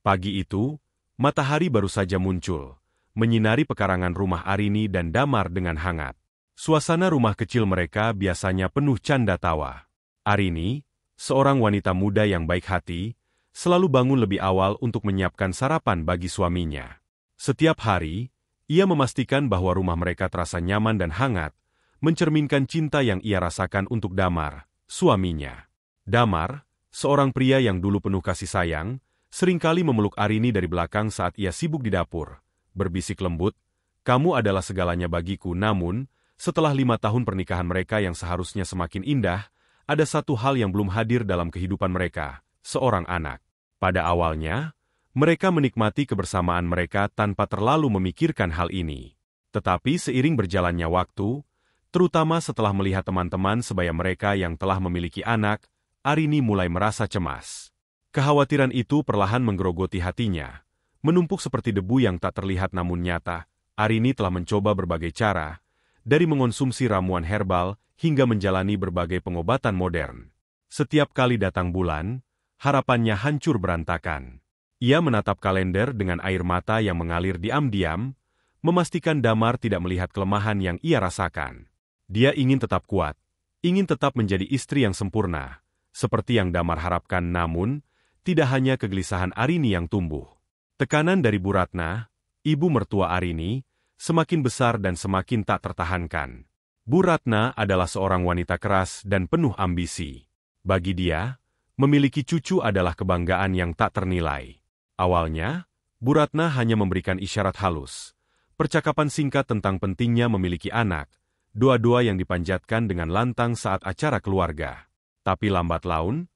Pagi itu, matahari baru saja muncul, menyinari pekarangan rumah Arini dan Damar dengan hangat. Suasana rumah kecil mereka biasanya penuh canda tawa. Arini, seorang wanita muda yang baik hati, selalu bangun lebih awal untuk menyiapkan sarapan bagi suaminya. Setiap hari, ia memastikan bahwa rumah mereka terasa nyaman dan hangat, mencerminkan cinta yang ia rasakan untuk Damar, suaminya. Damar, seorang pria yang dulu penuh kasih sayang, seringkali memeluk Arini dari belakang saat ia sibuk di dapur, berbisik lembut, "Kamu adalah segalanya bagiku." Namun, setelah 5 tahun pernikahan mereka yang seharusnya semakin indah, ada satu hal yang belum hadir dalam kehidupan mereka, seorang anak. Pada awalnya, mereka menikmati kebersamaan mereka tanpa terlalu memikirkan hal ini. Tetapi seiring berjalannya waktu, terutama setelah melihat teman-teman sebaya mereka yang telah memiliki anak, Arini mulai merasa cemas. Kekhawatiran itu perlahan menggerogoti hatinya, menumpuk seperti debu yang tak terlihat namun nyata. Arini telah mencoba berbagai cara, dari mengonsumsi ramuan herbal hingga menjalani berbagai pengobatan modern. Setiap kali datang bulan, harapannya hancur berantakan. Ia menatap kalender dengan air mata yang mengalir diam-diam, memastikan Damar tidak melihat kelemahan yang ia rasakan. Dia ingin tetap kuat, ingin tetap menjadi istri yang sempurna, seperti yang Damar harapkan, namun tidak hanya kegelisahan Arini yang tumbuh. Tekanan dari Bu Ratna, ibu mertua Arini, semakin besar dan semakin tak tertahankan. Bu Ratna adalah seorang wanita keras dan penuh ambisi. Bagi dia, memiliki cucu adalah kebanggaan yang tak ternilai. Awalnya, Bu Ratna hanya memberikan isyarat halus, percakapan singkat tentang pentingnya memiliki anak, doa-doa yang dipanjatkan dengan lantang saat acara keluarga. Tapi lambat laun,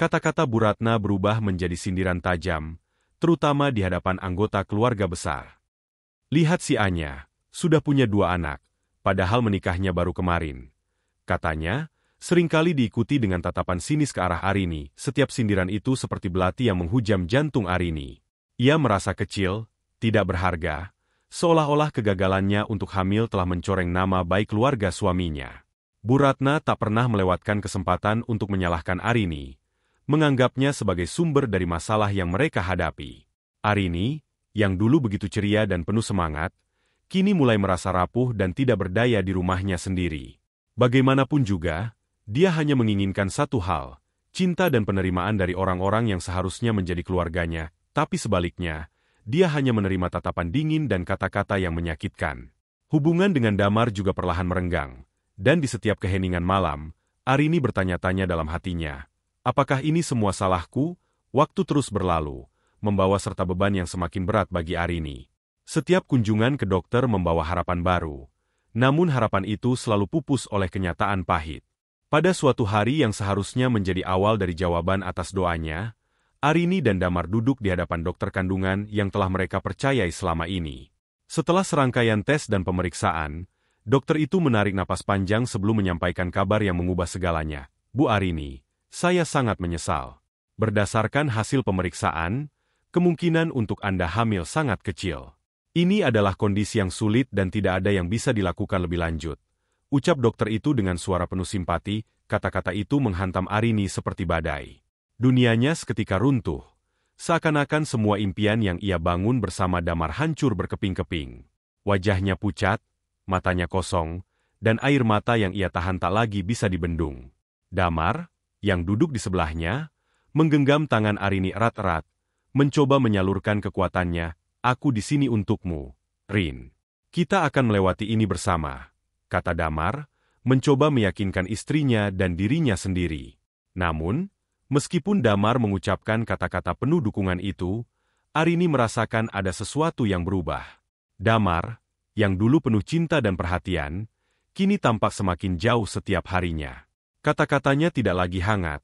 kata-kata Bu Ratna berubah menjadi sindiran tajam, terutama di hadapan anggota keluarga besar. "Lihat si Anya, sudah punya 2 anak, padahal menikahnya baru kemarin," katanya, seringkali diikuti dengan tatapan sinis ke arah Arini. Setiap sindiran itu seperti belati yang menghujam jantung Arini. Ia merasa kecil, tidak berharga, seolah-olah kegagalannya untuk hamil telah mencoreng nama baik keluarga suaminya. Bu Ratna tak pernah melewatkan kesempatan untuk menyalahkan Arini, menganggapnya sebagai sumber dari masalah yang mereka hadapi. Arini, yang dulu begitu ceria dan penuh semangat, kini mulai merasa rapuh dan tidak berdaya di rumahnya sendiri. Bagaimanapun juga, dia hanya menginginkan satu hal, cinta dan penerimaan dari orang-orang yang seharusnya menjadi keluarganya, tapi sebaliknya, dia hanya menerima tatapan dingin dan kata-kata yang menyakitkan. Hubungan dengan Damar juga perlahan merenggang, dan di setiap keheningan malam, Arini bertanya-tanya dalam hatinya, apakah ini semua salahku? Waktu terus berlalu, membawa serta beban yang semakin berat bagi Arini. Setiap kunjungan ke dokter membawa harapan baru, namun harapan itu selalu pupus oleh kenyataan pahit. Pada suatu hari yang seharusnya menjadi awal dari jawaban atas doanya, Arini dan Damar duduk di hadapan dokter kandungan yang telah mereka percayai selama ini. Setelah serangkaian tes dan pemeriksaan, dokter itu menarik napas panjang sebelum menyampaikan kabar yang mengubah segalanya. "Bu Arini, saya sangat menyesal. Berdasarkan hasil pemeriksaan, kemungkinan untuk Anda hamil sangat kecil. Ini adalah kondisi yang sulit dan tidak ada yang bisa dilakukan lebih lanjut," ucap dokter itu dengan suara penuh simpati. Kata-kata itu menghantam Arini seperti badai. Dunianya seketika runtuh. Seakan-akan semua impian yang ia bangun bersama Damar hancur berkeping-keping. Wajahnya pucat, matanya kosong, dan air mata yang ia tahan tak lagi bisa dibendung. Damar, yang duduk di sebelahnya, menggenggam tangan Arini erat-erat, mencoba menyalurkan kekuatannya. "Aku di sini untukmu, Rin. Kita akan melewati ini bersama," kata Damar, mencoba meyakinkan istrinya dan dirinya sendiri. Namun, meskipun Damar mengucapkan kata-kata penuh dukungan itu, Arini merasakan ada sesuatu yang berubah. Damar, yang dulu penuh cinta dan perhatian, kini tampak semakin jauh setiap harinya. Kata-katanya tidak lagi hangat,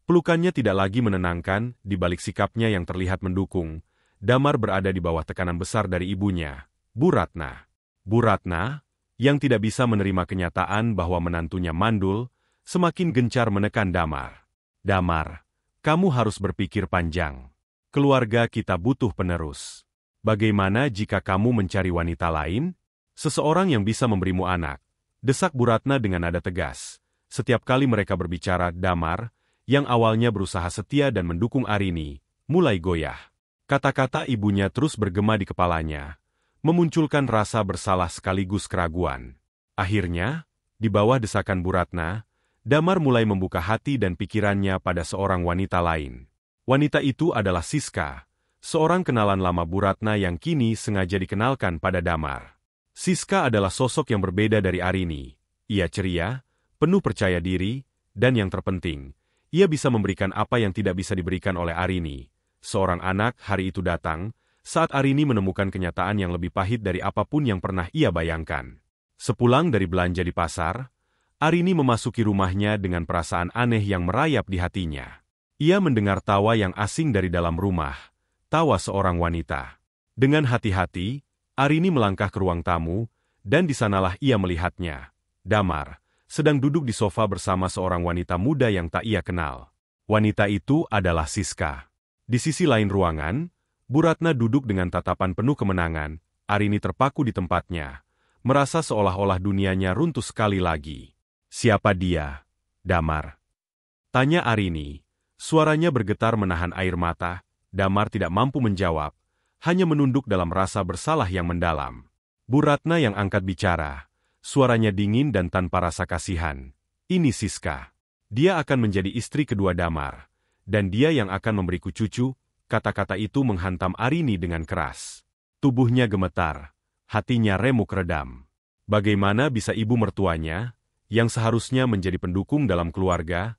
pelukannya tidak lagi menenangkan. Di balik sikapnya yang terlihat mendukung, Damar berada di bawah tekanan besar dari ibunya, Bu Ratna. Bu Ratna, yang tidak bisa menerima kenyataan bahwa menantunya mandul, semakin gencar menekan Damar. "Damar, kamu harus berpikir panjang. Keluarga kita butuh penerus. Bagaimana jika kamu mencari wanita lain? Seseorang yang bisa memberimu anak," desak Bu Ratna dengan nada tegas. Setiap kali mereka berbicara, Damar, yang awalnya berusaha setia dan mendukung Arini, mulai goyah. Kata-kata ibunya terus bergema di kepalanya, memunculkan rasa bersalah sekaligus keraguan. Akhirnya, di bawah desakan Bu Ratna, Damar mulai membuka hati dan pikirannya pada seorang wanita lain. Wanita itu adalah Siska, seorang kenalan lama Bu Ratna yang kini sengaja dikenalkan pada Damar. Siska adalah sosok yang berbeda dari Arini. Ia ceria, penuh percaya diri, dan yang terpenting, ia bisa memberikan apa yang tidak bisa diberikan oleh Arini. Seorang anak hari itu datang, saat Arini menemukan kenyataan yang lebih pahit dari apapun yang pernah ia bayangkan. Sepulang dari belanja di pasar, Arini memasuki rumahnya dengan perasaan aneh yang merayap di hatinya. Ia mendengar tawa yang asing dari dalam rumah, tawa seorang wanita. Dengan hati-hati, Arini melangkah ke ruang tamu, dan di sanalah ia melihatnya. Damar sedang duduk di sofa bersama seorang wanita muda yang tak ia kenal. Wanita itu adalah Siska. Di sisi lain ruangan, Bu Ratna duduk dengan tatapan penuh kemenangan. Arini terpaku di tempatnya, merasa seolah-olah dunianya runtuh sekali lagi. "Siapa dia, Damar?" tanya Arini. Suaranya bergetar menahan air mata. Damar tidak mampu menjawab, hanya menunduk dalam rasa bersalah yang mendalam. Bu Ratna yang angkat bicara, suaranya dingin dan tanpa rasa kasihan. "Ini Siska. Dia akan menjadi istri kedua Damar. Dan dia yang akan memberiku cucu." Kata-kata itu menghantam Arini dengan keras. Tubuhnya gemetar, hatinya remuk redam. Bagaimana bisa ibu mertuanya, yang seharusnya menjadi pendukung dalam keluarga,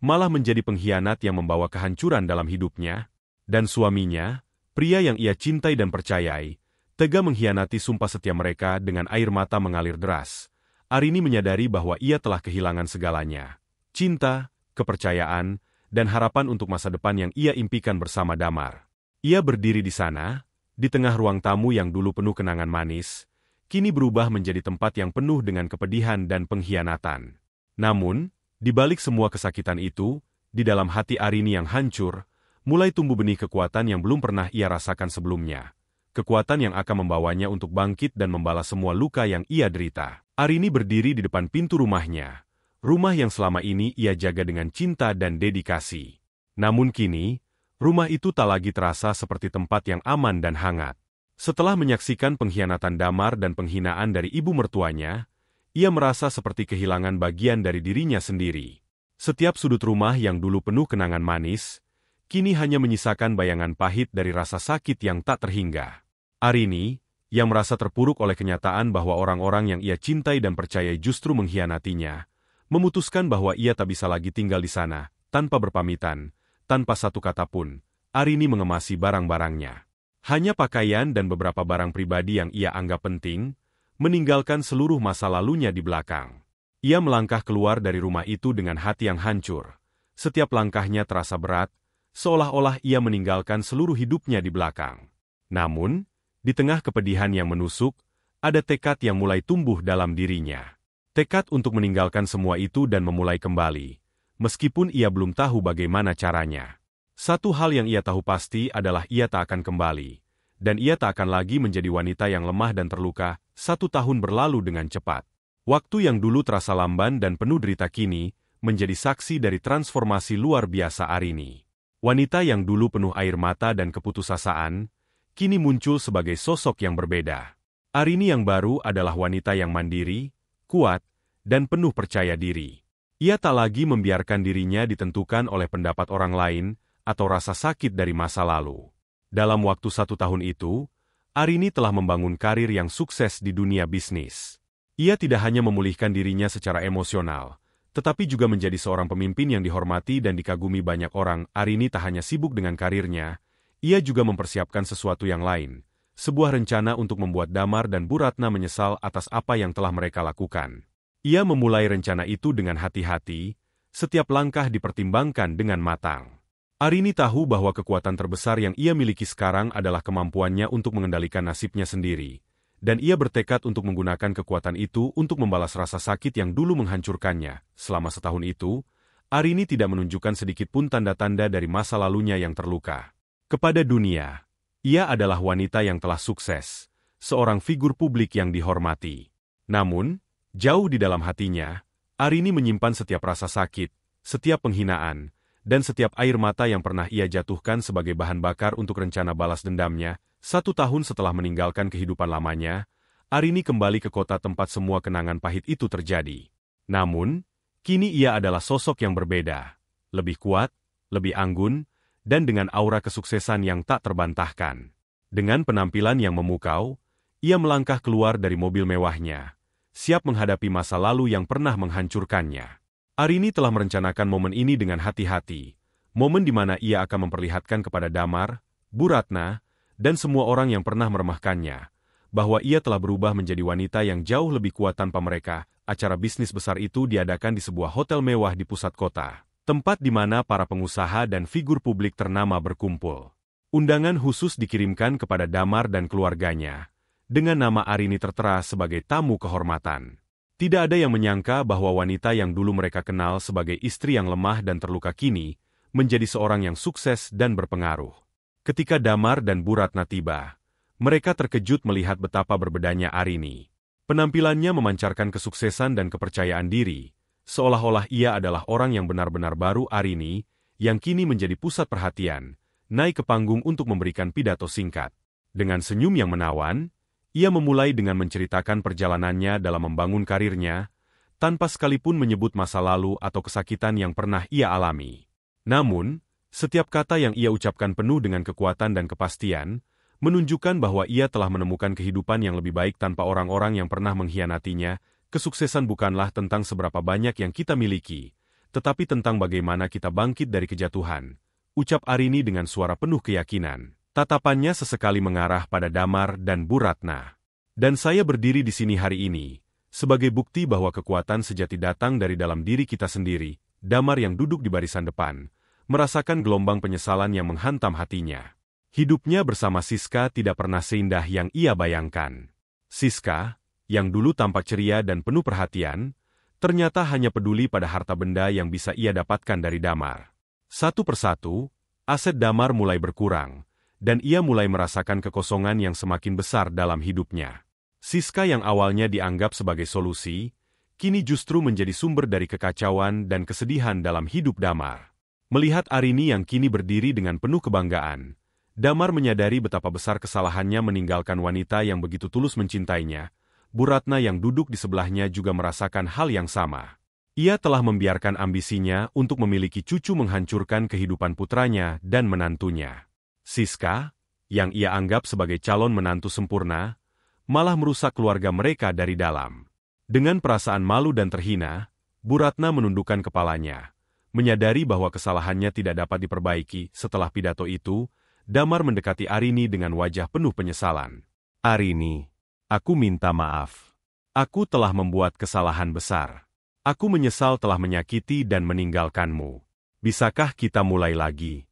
malah menjadi pengkhianat yang membawa kehancuran dalam hidupnya? Dan suaminya, pria yang ia cintai dan percayai, tega mengkhianati sumpah setia mereka dengan air mata mengalir deras. Arini menyadari bahwa ia telah kehilangan segalanya. Cinta, kepercayaan, dan harapan untuk masa depan yang ia impikan bersama Damar. Ia berdiri di sana, di tengah ruang tamu yang dulu penuh kenangan manis, kini berubah menjadi tempat yang penuh dengan kepedihan dan pengkhianatan. Namun, di balik semua kesakitan itu, di dalam hati Arini yang hancur, mulai tumbuh benih kekuatan yang belum pernah ia rasakan sebelumnya. Kekuatan yang akan membawanya untuk bangkit dan membalas semua luka yang ia derita. Arini berdiri di depan pintu rumahnya. Rumah yang selama ini ia jaga dengan cinta dan dedikasi. Namun kini, rumah itu tak lagi terasa seperti tempat yang aman dan hangat. Setelah menyaksikan pengkhianatan Damar dan penghinaan dari ibu mertuanya, ia merasa seperti kehilangan bagian dari dirinya sendiri. Setiap sudut rumah yang dulu penuh kenangan manis, kini hanya menyisakan bayangan pahit dari rasa sakit yang tak terhingga. Arini, yang merasa terpuruk oleh kenyataan bahwa orang-orang yang ia cintai dan percayai justru mengkhianatinya, memutuskan bahwa ia tak bisa lagi tinggal di sana, tanpa berpamitan, tanpa satu kata pun. Arini mengemasi barang-barangnya. Hanya pakaian dan beberapa barang pribadi yang ia anggap penting, meninggalkan seluruh masa lalunya di belakang. Ia melangkah keluar dari rumah itu dengan hati yang hancur. Setiap langkahnya terasa berat, seolah-olah ia meninggalkan seluruh hidupnya di belakang. Namun, di tengah kepedihan yang menusuk, ada tekad yang mulai tumbuh dalam dirinya. Tekad untuk meninggalkan semua itu dan memulai kembali, meskipun ia belum tahu bagaimana caranya. Satu hal yang ia tahu pasti adalah ia tak akan kembali, dan ia tak akan lagi menjadi wanita yang lemah dan terluka. 1 tahun berlalu dengan cepat. Waktu yang dulu terasa lamban dan penuh derita kini, menjadi saksi dari transformasi luar biasa Arini. Wanita yang dulu penuh air mata dan keputusasaan, kini muncul sebagai sosok yang berbeda. Arini yang baru adalah wanita yang mandiri, kuat, dan penuh percaya diri. Ia tak lagi membiarkan dirinya ditentukan oleh pendapat orang lain atau rasa sakit dari masa lalu. Dalam waktu 1 tahun itu, Arini telah membangun karir yang sukses di dunia bisnis. Ia tidak hanya memulihkan dirinya secara emosional, tetapi juga menjadi seorang pemimpin yang dihormati dan dikagumi banyak orang. Arini tak hanya sibuk dengan karirnya, ia juga mempersiapkan sesuatu yang lain, sebuah rencana untuk membuat Damar dan Bu Ratna menyesal atas apa yang telah mereka lakukan. Ia memulai rencana itu dengan hati-hati, setiap langkah dipertimbangkan dengan matang. Arini tahu bahwa kekuatan terbesar yang ia miliki sekarang adalah kemampuannya untuk mengendalikan nasibnya sendiri, dan ia bertekad untuk menggunakan kekuatan itu untuk membalas rasa sakit yang dulu menghancurkannya. Selama setahun itu, Arini tidak menunjukkan sedikit pun tanda-tanda dari masa lalunya yang terluka. Kepada dunia, ia adalah wanita yang telah sukses, seorang figur publik yang dihormati. Namun, jauh di dalam hatinya, Arini menyimpan setiap rasa sakit, setiap penghinaan, dan setiap air mata yang pernah ia jatuhkan sebagai bahan bakar untuk rencana balas dendamnya, 1 tahun setelah meninggalkan kehidupan lamanya, Arini kembali ke kota tempat semua kenangan pahit itu terjadi. Namun, kini ia adalah sosok yang berbeda, lebih kuat, lebih anggun, dan dengan aura kesuksesan yang tak terbantahkan. Dengan penampilan yang memukau, ia melangkah keluar dari mobil mewahnya, siap menghadapi masa lalu yang pernah menghancurkannya. Arini telah merencanakan momen ini dengan hati-hati, momen di mana ia akan memperlihatkan kepada Damar, Bu Ratna, dan semua orang yang pernah meremehkannya, bahwa ia telah berubah menjadi wanita yang jauh lebih kuat tanpa mereka. Acara bisnis besar itu diadakan di sebuah hotel mewah di pusat kota, tempat di mana para pengusaha dan figur publik ternama berkumpul. Undangan khusus dikirimkan kepada Damar dan keluarganya, dengan nama Arini tertera sebagai tamu kehormatan. Tidak ada yang menyangka bahwa wanita yang dulu mereka kenal sebagai istri yang lemah dan terluka kini, menjadi seorang yang sukses dan berpengaruh. Ketika Damar dan Bu Ratna tiba, mereka terkejut melihat betapa berbedanya Arini. Penampilannya memancarkan kesuksesan dan kepercayaan diri, seolah-olah ia adalah orang yang benar-benar baru. Arini, yang kini menjadi pusat perhatian, naik ke panggung untuk memberikan pidato singkat. Dengan senyum yang menawan, ia memulai dengan menceritakan perjalanannya dalam membangun karirnya, tanpa sekalipun menyebut masa lalu atau kesakitan yang pernah ia alami. Namun, setiap kata yang ia ucapkan penuh dengan kekuatan dan kepastian, menunjukkan bahwa ia telah menemukan kehidupan yang lebih baik tanpa orang-orang yang pernah mengkhianatinya. Kesuksesan bukanlah tentang seberapa banyak yang kita miliki, tetapi tentang bagaimana kita bangkit dari kejatuhan, ucap Arini dengan suara penuh keyakinan. Tatapannya sesekali mengarah pada Damar dan Bu Ratna. Dan saya berdiri di sini hari ini, sebagai bukti bahwa kekuatan sejati datang dari dalam diri kita sendiri. Damar yang duduk di barisan depan, merasakan gelombang penyesalan yang menghantam hatinya. Hidupnya bersama Siska tidak pernah seindah yang ia bayangkan. Siska, yang dulu tampak ceria dan penuh perhatian, ternyata hanya peduli pada harta benda yang bisa ia dapatkan dari Damar. Satu persatu, aset Damar mulai berkurang, dan ia mulai merasakan kekosongan yang semakin besar dalam hidupnya. Siska yang awalnya dianggap sebagai solusi, kini justru menjadi sumber dari kekacauan dan kesedihan dalam hidup Damar. Melihat Arini yang kini berdiri dengan penuh kebanggaan, Damar menyadari betapa besar kesalahannya meninggalkan wanita yang begitu tulus mencintainya. Bu Ratna yang duduk di sebelahnya juga merasakan hal yang sama. Ia telah membiarkan ambisinya untuk memiliki cucu menghancurkan kehidupan putranya dan menantunya. Siska, yang ia anggap sebagai calon menantu sempurna, malah merusak keluarga mereka dari dalam. Dengan perasaan malu dan terhina, Bu Ratna menundukkan kepalanya, menyadari bahwa kesalahannya tidak dapat diperbaiki. Setelah pidato itu, Damar mendekati Arini dengan wajah penuh penyesalan. Arini, aku minta maaf. Aku telah membuat kesalahan besar. Aku menyesal telah menyakiti dan meninggalkanmu. Bisakah kita mulai lagi?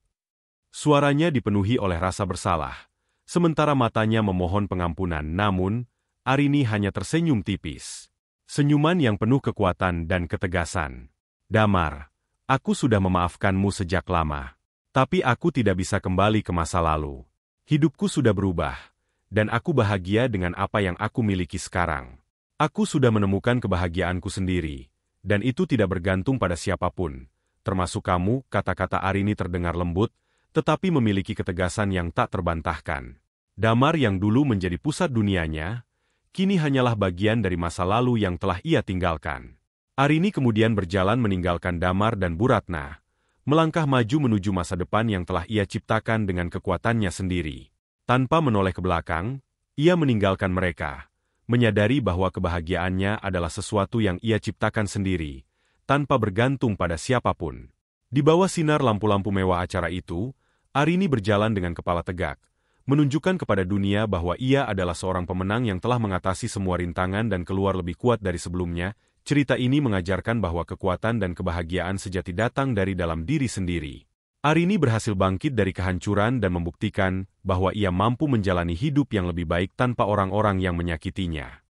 Suaranya dipenuhi oleh rasa bersalah, sementara matanya memohon pengampunan. Namun, Arini hanya tersenyum tipis. Senyuman yang penuh kekuatan dan ketegasan. Damar, aku sudah memaafkanmu sejak lama. Tapi aku tidak bisa kembali ke masa lalu. Hidupku sudah berubah, dan aku bahagia dengan apa yang aku miliki sekarang. Aku sudah menemukan kebahagiaanku sendiri, dan itu tidak bergantung pada siapapun, termasuk kamu. Kata-kata Arini terdengar lembut, tetapi memiliki ketegasan yang tak terbantahkan. Damar yang dulu menjadi pusat dunianya, kini hanyalah bagian dari masa lalu yang telah ia tinggalkan. Arini kemudian berjalan meninggalkan Damar dan Bu Ratna, melangkah maju menuju masa depan yang telah ia ciptakan dengan kekuatannya sendiri. Tanpa menoleh ke belakang, ia meninggalkan mereka, menyadari bahwa kebahagiaannya adalah sesuatu yang ia ciptakan sendiri, tanpa bergantung pada siapapun. Di bawah sinar lampu-lampu mewah acara itu, Arini berjalan dengan kepala tegak, menunjukkan kepada dunia bahwa ia adalah seorang pemenang yang telah mengatasi semua rintangan dan keluar lebih kuat dari sebelumnya. Cerita ini mengajarkan bahwa kekuatan dan kebahagiaan sejati datang dari dalam diri sendiri. Arini berhasil bangkit dari kehancuran dan membuktikan bahwa ia mampu menjalani hidup yang lebih baik tanpa orang-orang yang menyakitinya.